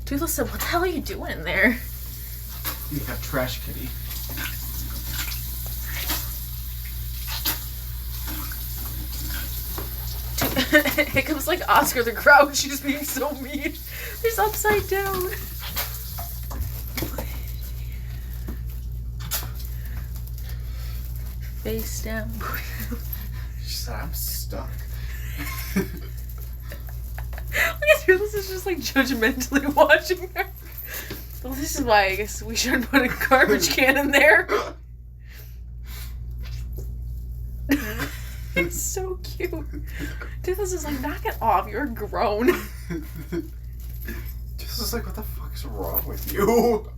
Toothless said, what the hell are you doing in there? You got trash kitty. Hiccup's like Oscar the Grouch. She's being so mean. He's upside down. Face down. She said, I'm stuck. Look at Toothless is just like judgmentally watching her. Well, this is why I guess we shouldn't put a garbage can in there. It's so cute. Toothless is like, knock it off, you're grown. Just like, what the fuck's wrong with you?